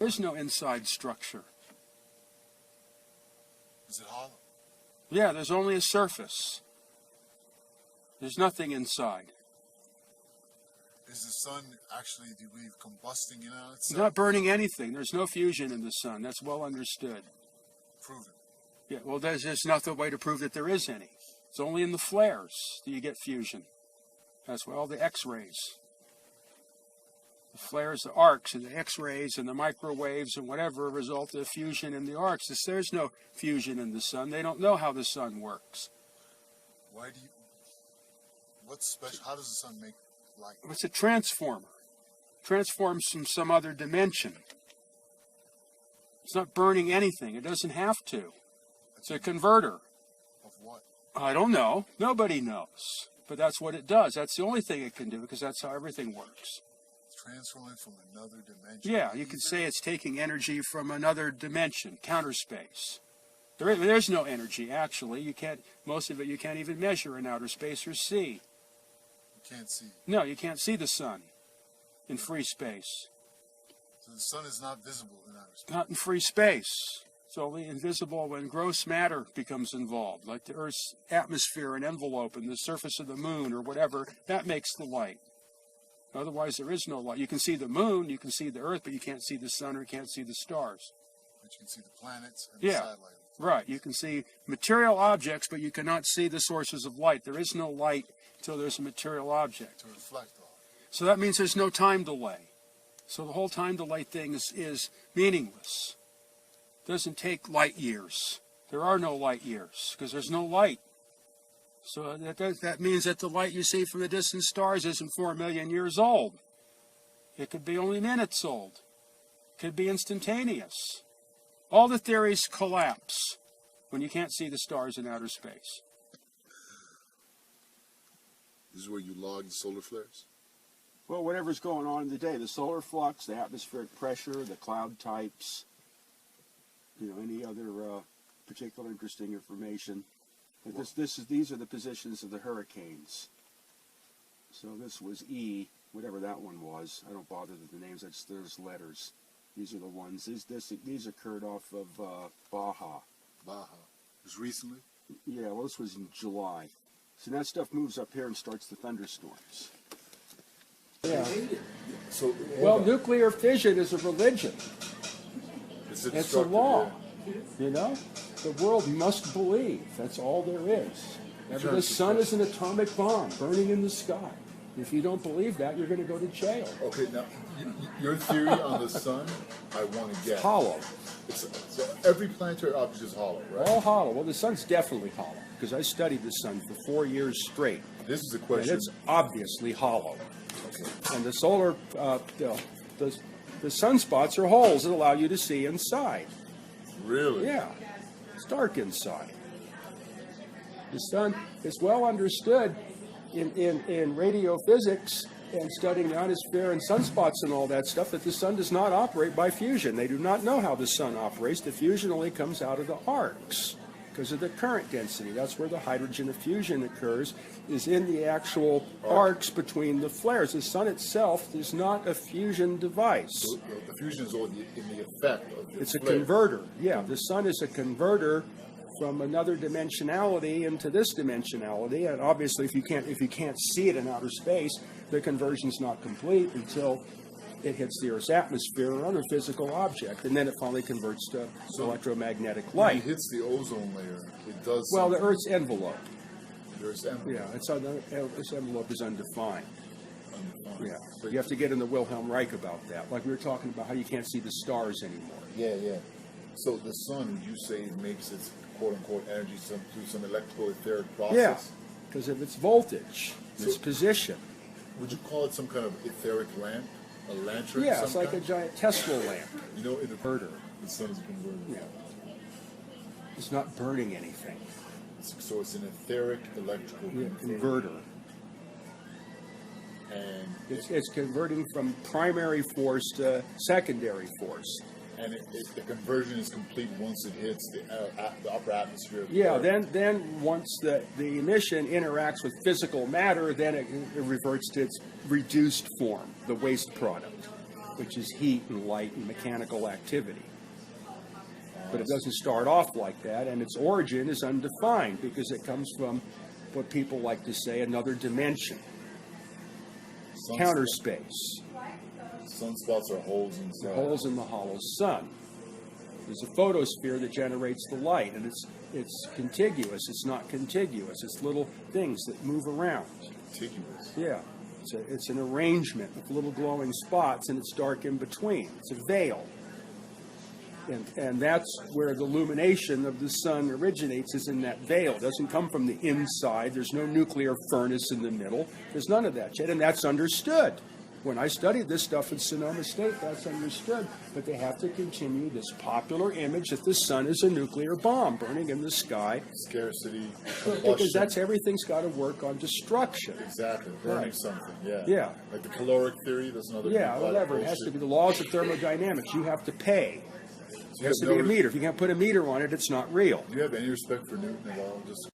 There's no inside structure. Is it hollow? Yeah, there's only a surface. There's nothing inside. Is the sun actually, do you believe, combusting in on It's itself? not burning anything. There's no fusion in the sun. That's well understood. Prove it. Yeah, well, there's no way to prove that there is any. It's only in the flares that you get fusion. That's why all the X-rays. The flares, the arcs, and the X-rays, and the microwaves, and whatever result of fusion in the arcs. There's no fusion in the sun. They don't know how the sun works. Why do you, what's special, how does the sun make light? It's a transformer. Transforms from some other dimension. It's not burning anything. It doesn't have to. It's a converter. Of what? I don't know. Nobody knows. But that's what it does. That's the only thing it can do, because that's how everything works. Transforming from another dimension. Yeah, you could say it's taking energy from another dimension, counter space. There's no energy, actually. You can't, most of it you can't even measure in outer space or see. You can't see. No, you can't see the sun in free space. So the sun is not visible in outer space. Not in free space. It's only invisible when gross matter becomes involved, like the Earth's atmosphere and envelope and the surface of the moon or whatever. That makes the light. Otherwise, there is no light. You can see the moon, you can see the Earth, but you can't see the sun or you can't see the stars. But you can see the planets and the satellites. Right. You can see material objects, but you cannot see the sources of light. There is no light until there's a material object. To reflect off. So that means there's no time delay. So the whole time delay thing is meaningless. It doesn't take light years. There are no light years because there's no light. So that means that the light you see from the distant stars isn't 4 million years old. It could be only minutes old. It could be instantaneous. All the theories collapse when you can't see the stars in outer space. This is where you log the solar flares? Well, whatever's going on in the day, the solar flux, the atmospheric pressure, the cloud types, any other particular interesting information. These are the positions of the hurricanes. So this was E, whatever that one was. I don't bother with the names. There's letters. These are the ones. These occurred off of Baja. Baja. Just recently? Yeah, well, this was in July. So that stuff moves up here and starts the thunderstorms. Yeah. So, well, nuclear fission is a religion. It's a law. The world must believe. That's all there is. The sun is an atomic bomb burning in the sky. If you don't believe that, you're going to go to jail. Okay, now, your theory on the sun, I want to get. It's hollow. So every planetary object is hollow, right? All hollow. Well, the sun's definitely hollow, because I studied the sun for 4 years straight. This is a question. And it's obviously hollow. Okay. And the solar, the sunspots are holes that allow you to see inside. Really? Yeah. It's dark inside. The sun is well understood in radio physics and studying the ionosphere and sunspots and all that stuff that the sun does not operate by fusion. They do not know how the sun operates. The fusion only comes out of the arcs because of the current density. That's where the hydrogen fusion occurs, is in the actual arcs between the flares. The sun itself is not a fusion device. So the fusion is all in the effect of the It's a flare. converter. Yeah, the sun is a converter from another dimensionality into this dimensionality, and obviously if you can't see it in outer space, the conversion's not complete until it hits the Earth's atmosphere or other physical object, and then it finally converts to electromagnetic light. When it hits the ozone layer, it does. Well, the Earth's envelope. The Earth's envelope. Yeah, its envelope is undefined. Yeah, but you have to get in the Wilhelm Reich about that. Like we were talking about how you can't see the stars anymore. Yeah, yeah. So the sun, you say, makes its quote-unquote energy through some electrical etheric process? Yeah, because of its voltage, its position. Would you call it some kind of etheric lamp? A lantern? Yeah, it's like a giant Tesla lamp. You know, in a converter. The sun is a converter. Yeah. It's not burning anything. So it's an etheric electrical converter. And it's converting from primary force to secondary force. And the conversion is complete once it hits the upper atmosphere of the Yeah, Earth. then once the emission interacts with physical matter, then it reverts to its reduced form, the waste product. which is heat and light and mechanical activity. But it doesn't start off like that, and its origin is undefined because it comes from what people like to say another dimension, counter space. Sunspots are holes inside. Holes in the hollow sun. There's a photosphere that generates the light, and it's contiguous. It's not contiguous. It's little things that move around. Contiguous. Yeah. It's an arrangement with little glowing spots, and it's dark in between. It's a veil. And that's where the illumination of the sun originates, is in that veil. It doesn't come from the inside. There's no nuclear furnace in the middle. There's none of that shit, and that's understood. When I studied this stuff in Sonoma State, that's understood. But they have to continue this popular image that the sun is a nuclear bomb burning in the sky. Scarcity. Because that's everything's got to work on destruction. Exactly. Burning something, yeah. Yeah. Like the caloric theory, that's another whatever. It has to be the laws of thermodynamics. You have to pay. It has to be a meter. If you can't put a meter on it, it's not real. Do you have any respect for Newton at all? Just